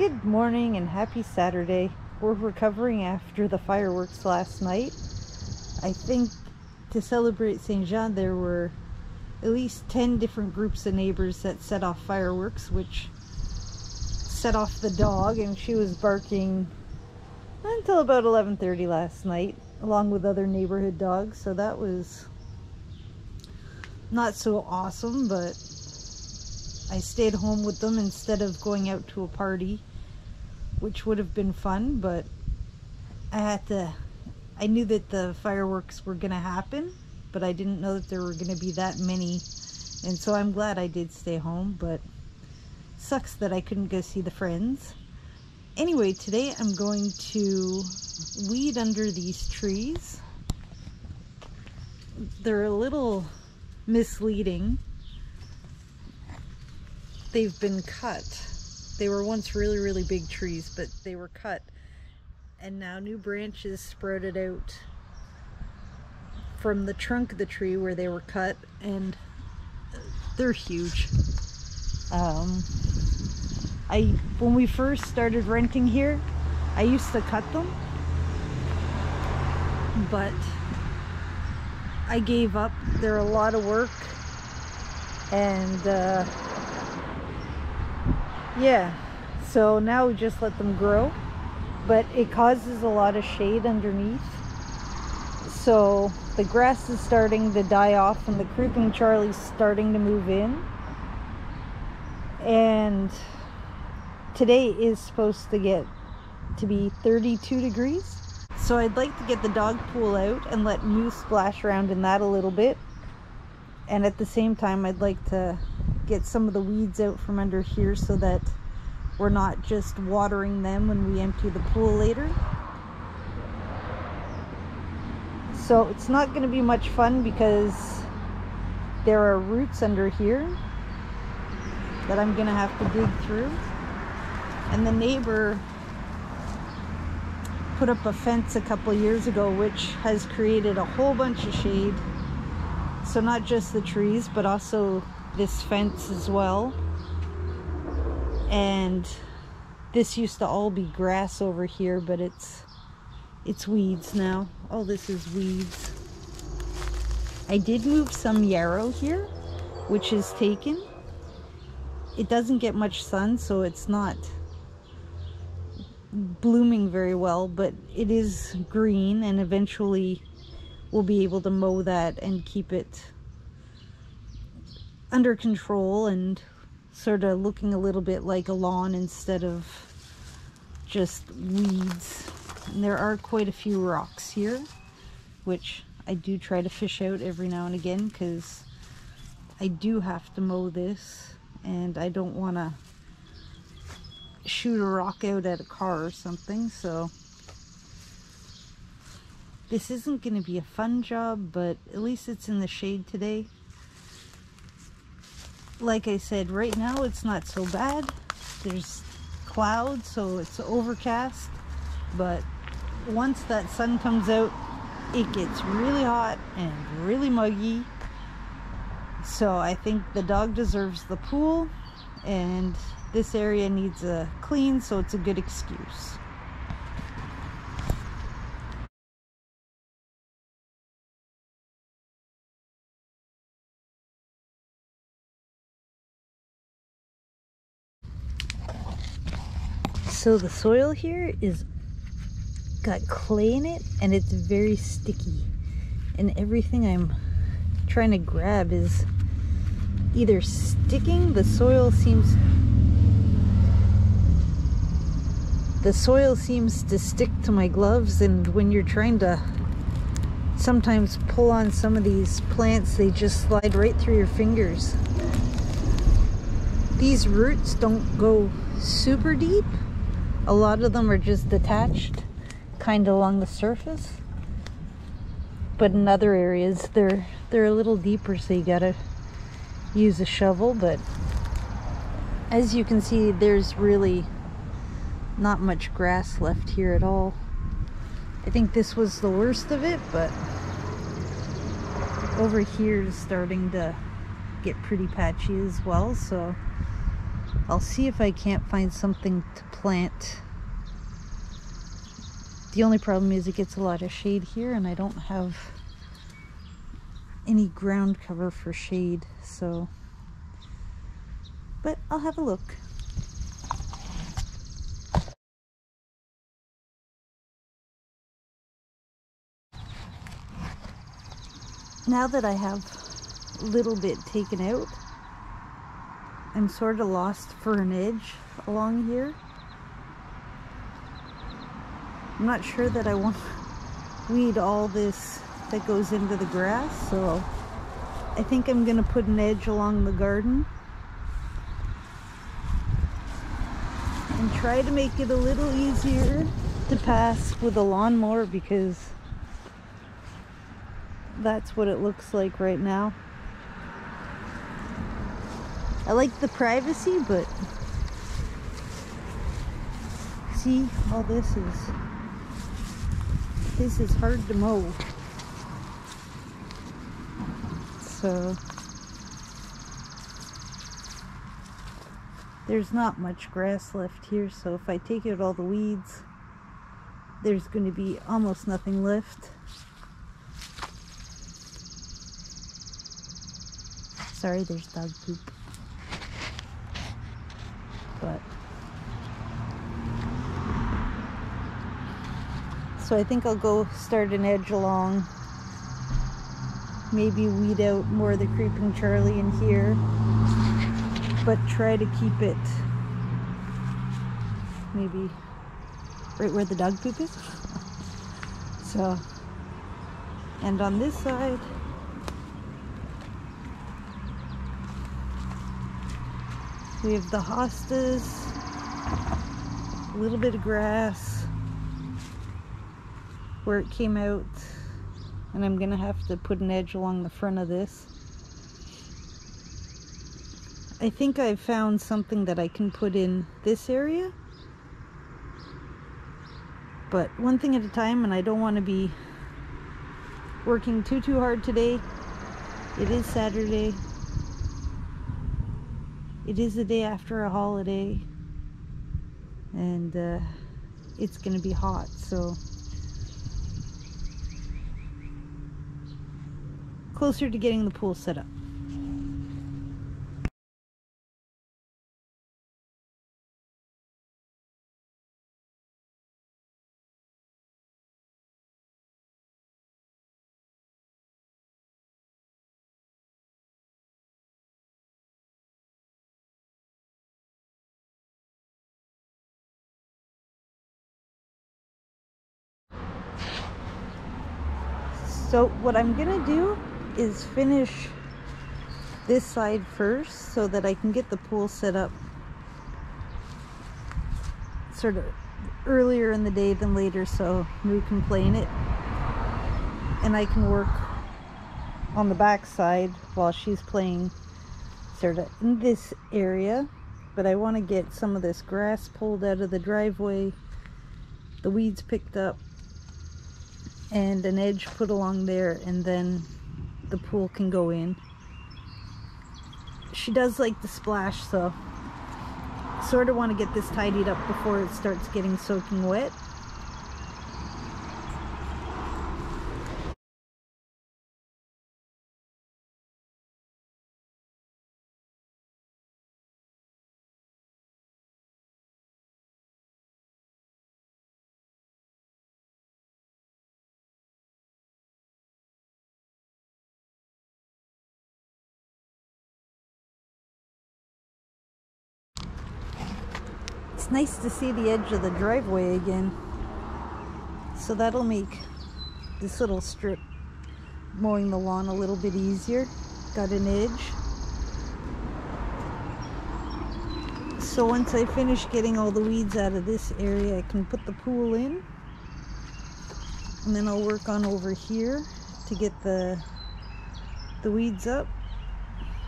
Good morning and happy Saturday. We're recovering after the fireworks last night. I think to celebrate St. Jean there were at least 10 different groups of neighbors that set off fireworks, which set off the dog, and she was barking until about 11:30 last night along with other neighborhood dogs, so that was not so awesome, but I stayed home with them instead of going out to a party, which would have been fun, but I knew that the fireworks were gonna happen, but I didn't know that there were gonna be that many, and so I'm glad I did stay home, but sucks that I couldn't go see the friends. Anyway, today I'm going to weed under these trees. They're a little misleading. They've been cut. They were once really big trees, but they were cut, and now new branches sprouted out from the trunk of the tree where they were cut, and they're huge. When we first started renting here, I used to cut them, but I gave up. They're a lot of work, and yeah, so now we just let them grow, but it causes a lot of shade underneath, so the grass is starting to die off and the creeping Charlie's starting to move in. And today is supposed to get to be 32 degrees, so I'd like to get the dog pool out and let Moose splash around in that a little bit, and at the same time I'd like to get some of the weeds out from under here so that we're not just watering them when we empty the pool later. So it's not going to be much fun because there are roots under here that I'm going to have to dig through, and the neighbor put up a fence a couple years ago which has created a whole bunch of shade, so not just the trees but also this fence as well. And this used to all be grass over here, but it's weeds now. All this is weeds. I did move some yarrow here, which is taken. It doesn't get much sun, so it's not blooming very well, but it is green, and eventually we'll be able to mow that and keep it under control and sort of looking a little bit like a lawn instead of just weeds. And there are quite a few rocks here, which I do try to fish out every now and again because I do have to mow this, and I don't want to shoot a rock out at a car or something. So this isn't going to be a fun job, but at least it's in the shade today. Like I said, right now it's not so bad. There's clouds, so it's overcast, but once that sun comes out, it gets really hot and really muggy. So I think the dog deserves the pool, and this area needs a clean, so it's a good excuse. So the soil here is got clay in it, and it's very sticky, and everything I'm trying to grab is either sticking. The soil seems to stick to my gloves, and when you're trying to sometimes pull on some of these plants, they just slide right through your fingers. These roots don't go super deep. A lot of them are just detached kind of along the surface, but in other areas they're a little deeper, so you gotta use a shovel. But as you can see, there's really not much grass left here at all. I think this was the worst of it, but over here is starting to get pretty patchy as well, so I'll see if I can't find something to plant. The only problem is it gets a lot of shade here, and I don't have any ground cover for shade, so, but I'll have a look. Now that I have a little bit taken out, I'm sort of lost for an edge along here. I'm not sure that I want to weed all this that goes into the grass, so I think I'm going to put an edge along the garden and try to make it a little easier to pass with a lawnmower, because that's what it looks like right now. I like the privacy, but see, all this is hard to mow. So there's not much grass left here, so if I take out all the weeds, there's going to be almost nothing left. Sorry, there's dog poop. But so I think I'll go start an edge along, maybe weed out more of the creeping Charlie in here, but try to keep it maybe right where the dog poop is. So, and on this side, we have the hostas, a little bit of grass where it came out, and I'm gonna have to put an edge along the front of this. I think I've found something that I can put in this area, but one thing at a time, and I don't want to be working too hard today. It is Saturday. It is the day after a holiday, and it's going to be hot, so closer to getting the pool set up. So what I'm gonna do is finish this side first so that I can get the pool set up sort of earlier in the day than later, so Moo can play in it and I can work on the back side while she's playing sort of in this area. But I want to get some of this grass pulled out of the driveway, the weeds picked up, and an edge put along there, and then the pool can go in. She does like to splash, so sort of want to get this tidied up before it starts getting soaking wet. It's nice to see the edge of the driveway again, so that'll make this little strip mowing the lawn a little bit easier. Got an edge. So once I finish getting all the weeds out of this area, I can put the pool in, and then I'll work on over here to get the weeds up,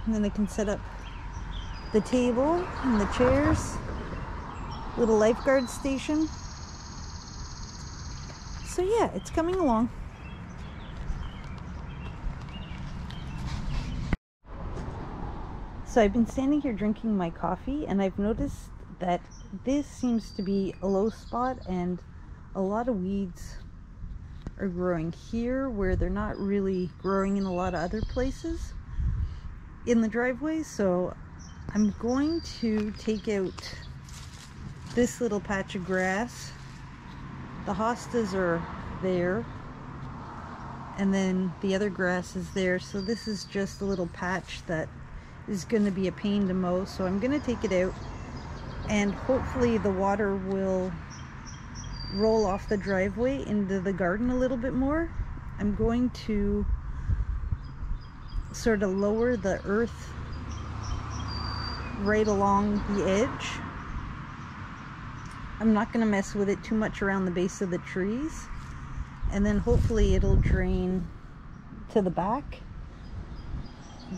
and then I can set up the table and the chairs. Little lifeguard station. So yeah, it's coming along. So I've been standing here drinking my coffee, and I've noticed that this seems to be a low spot and a lot of weeds are growing here where they're not really growing in a lot of other places in the driveway. So I'm going to take out this little patch of grass. The hostas are there, and then the other grass is there, so this is just a little patch that is going to be a pain to mow. So I'm going to take it out, and hopefully the water will roll off the driveway into the garden a little bit more. I'm going to sort of lower the earth right along the edge. I'm not going to mess with it too much around the base of the trees, and then hopefully it'll drain to the back.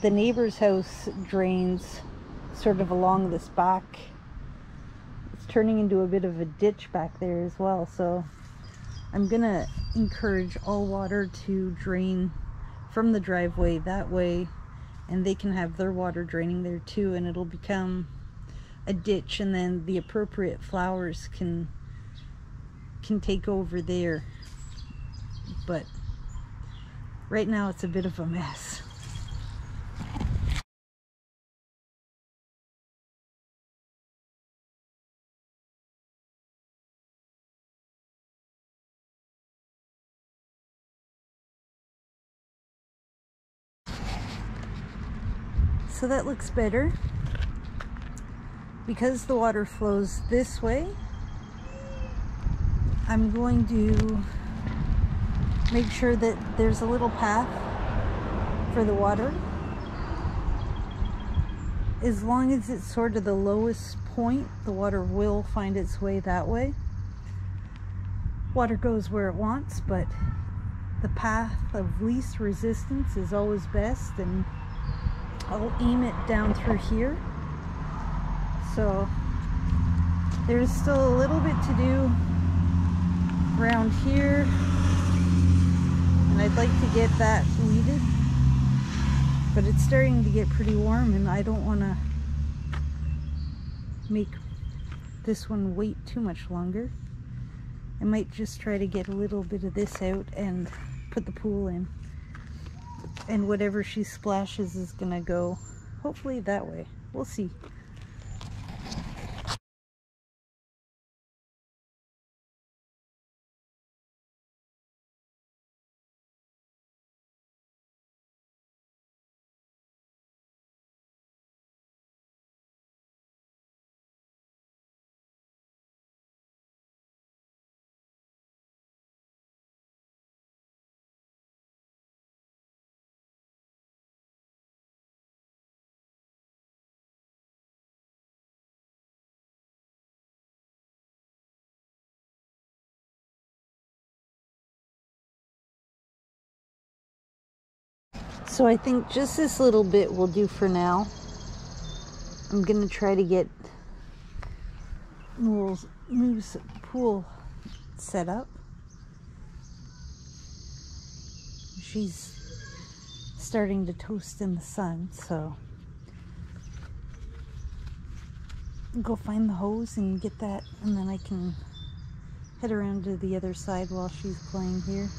The neighbor's house drains sort of along this back. It's turning into a bit of a ditch back there as well, so I'm gonna encourage all water to drain from the driveway that way, and they can have their water draining there too, and it'll become a ditch, and then the appropriate flowers can take over there. But right now it's a bit of a mess. So that looks better. Because the water flows this way, I'm going to make sure that there's a little path for the water. As long as it's sort of the lowest point, the water will find its way that way. Water goes where it wants, but the path of least resistance is always best, and I'll aim it down through here. So there's still a little bit to do around here, and I'd like to get that weeded, but it's starting to get pretty warm and I don't want to make this one wait too much longer. I might just try to get a little bit of this out and put the pool in, and whatever she splashes is gonna go hopefully that way. We'll see. So I think just this little bit will do for now. I'm gonna try to get Moo's pool set up. She's starting to toast in the sun, so go find the hose and get that, and then I can head around to the other side while she's playing here.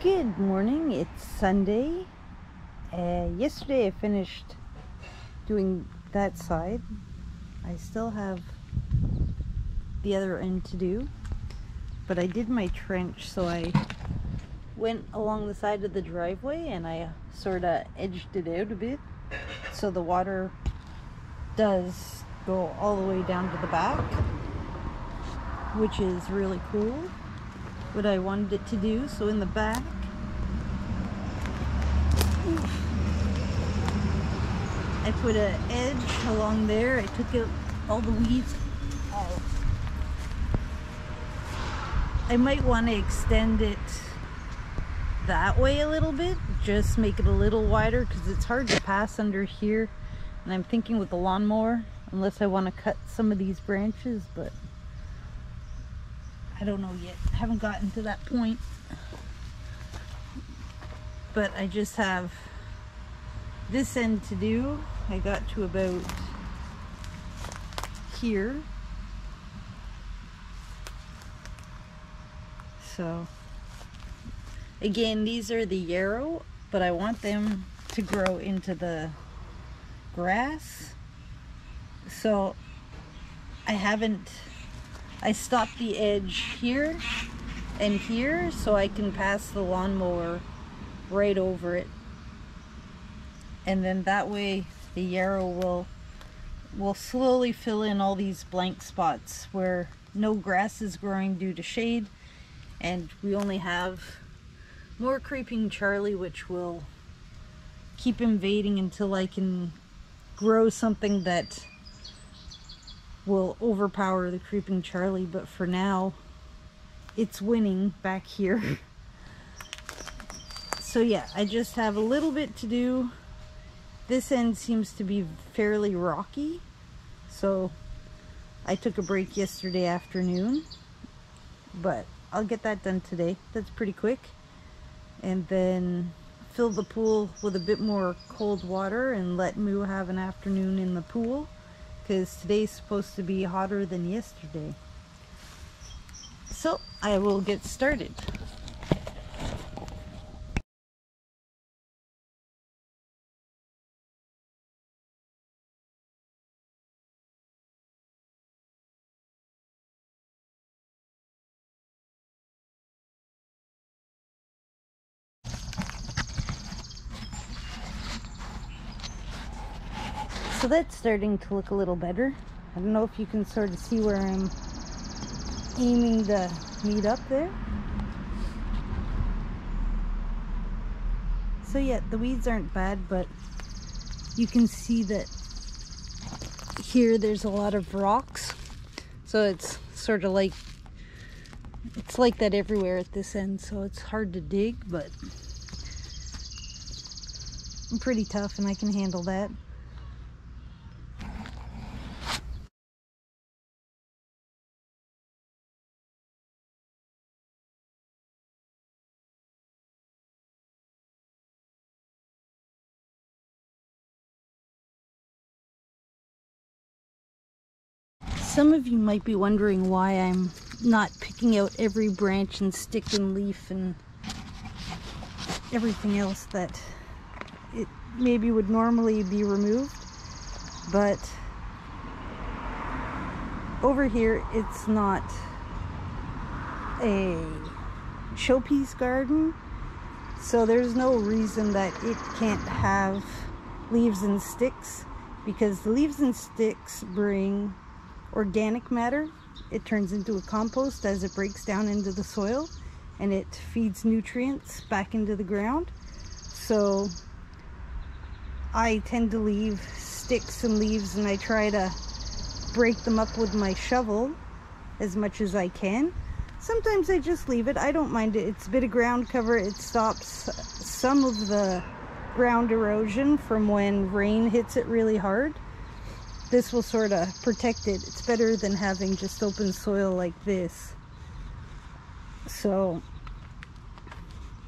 Good morning, it's Sunday. Yesterday I finished doing that side. I still have the other end to do, but I did my trench, so I went along the side of the driveway and I sort of edged it out a bit so the water does go all the way down to the back, which is really cool, what I wanted it to do. So in the back, I put an edge along there. I took out all the weeds. I might want to extend it that way a little bit, just make it a little wider, because it's hard to pass under here. And I'm thinking with the lawnmower, unless I want to cut some of these branches, but I don't know yet. I haven't gotten to that point. But I just have this end to do. I got to about here. So again, these are the yarrow, but I want them to grow into the grass. So I stopped the edge here and here so I can pass the lawnmower right over it, and then that way the yarrow will slowly fill in all these blank spots where no grass is growing due to shade, and we only have more creeping Charlie, which will keep invading until I can grow something that will overpower the creeping Charlie. But for now, it's winning back here. So yeah, I just have a little bit to do. This end seems to be fairly rocky, so I took a break yesterday afternoon, but I'll get that done today. That's pretty quick. And then fill the pool with a bit more cold water and let Moo have an afternoon in the pool, because today's supposed to be hotter than yesterday. So I will get started. So that's starting to look a little better. I don't know if you can sort of see where I'm aiming the meat up there. So yeah, the weeds aren't bad, but you can see that here there's a lot of rocks. So it's sort of like, it's like that everywhere at this end, so it's hard to dig, but I'm pretty tough and I can handle that. Some of you might be wondering why I'm not picking out every branch and stick and leaf and everything else that it maybe would normally be removed. But over here, it's not a showpiece garden, so there's no reason that it can't have leaves and sticks, because the leaves and sticks bring organic matter. It turns into a compost as it breaks down into the soil, and it feeds nutrients back into the ground. So I tend to leave sticks and leaves, and I try to break them up with my shovel as much as I can. Sometimes I just leave it. I don't mind it. It's a bit of ground cover. It stops some of the ground erosion from when rain hits it really hard. This will sort of protect it. It's better than having just open soil like this. So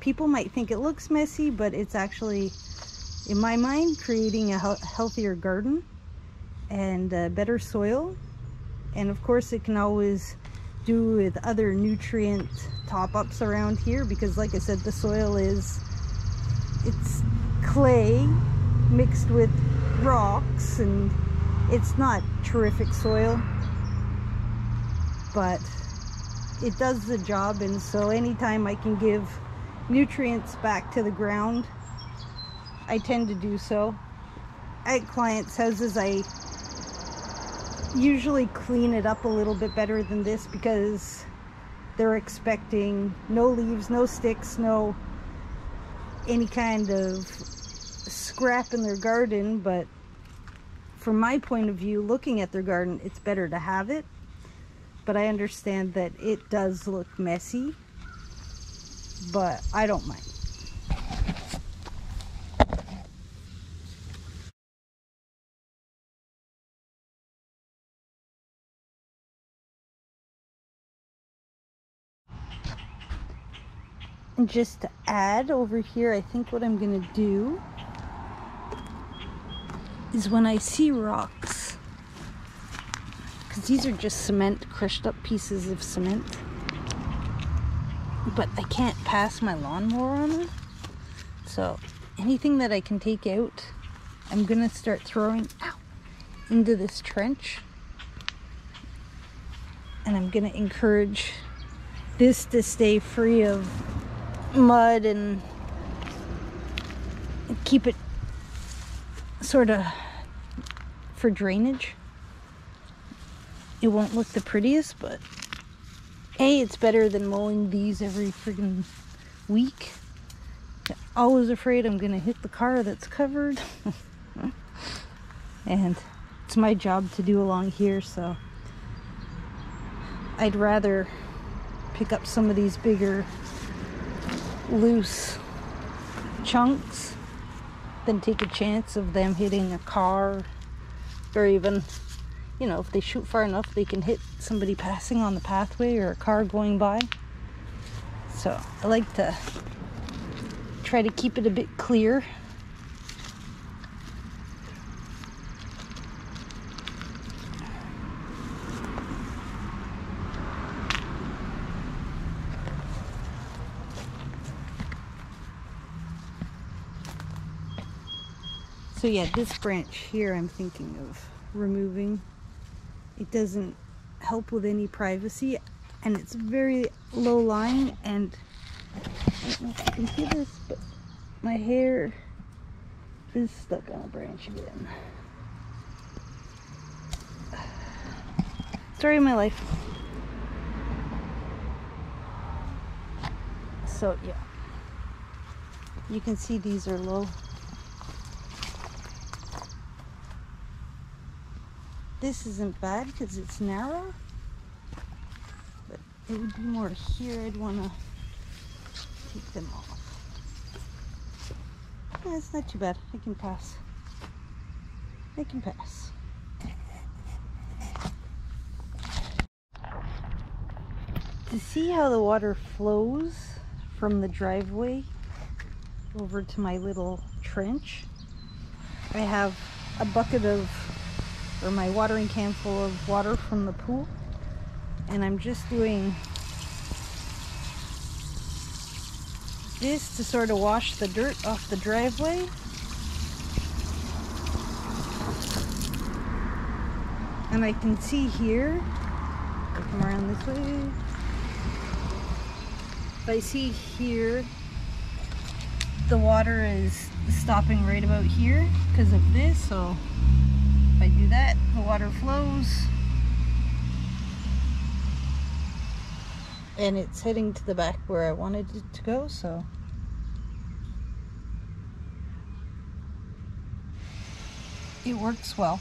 people might think it looks messy, but it's actually, in my mind, creating a healthier garden and better soil. And of course it can always do with other nutrient top-ups around here, because like I said, the soil it's clay mixed with rocks, and it's not terrific soil, but it does the job. And so anytime I can give nutrients back to the ground, I tend to do so. At clients' houses, I usually clean it up a little bit better than this, because they're expecting no leaves, no sticks, no any kind of scrap in their garden. But from my point of view, looking at their garden, it's better to have it. But I understand that it does look messy, but I don't mind. And just to add over here, I think what I'm gonna do is, when I see rocks, because these are just cement, crushed up pieces of cement, but I can't pass my lawnmower on them, so anything that I can take out, I'm gonna start throwing into this trench, and I'm gonna encourage this to stay free of mud and keep it sort of for drainage. It won't look the prettiest, but hey, it's better than mowing these every friggin' week. I'm always afraid I'm gonna hit the car that's covered. And it's my job to do along here, so I'd rather pick up some of these bigger loose chunks than take a chance of them hitting a car, or even, you know, if they shoot far enough, they can hit somebody passing on the pathway or a car going by. So I like to try to keep it a bit clear. So yeah, this branch here I'm thinking of removing. It doesn't help with any privacy, and it's very low lying, and I don't know if you can see this, but my hair is stuck on a branch again. Story of my life. So yeah, you can see these are low. This isn't bad because it's narrow, but it would be more here. I'd want to take them off. Yeah, it's not too bad. I can pass. I can pass. To see how the water flows from the driveway over to my little trench, I have a bucket of, or my watering can full of water from the pool, and I'm just doing this to sort of wash the dirt off the driveway. And I can see here, I'll come around this way, if I see here, the water is stopping right about here because of this, so if I do that, the water flows and it's heading to the back where I wanted it to go, so it works well.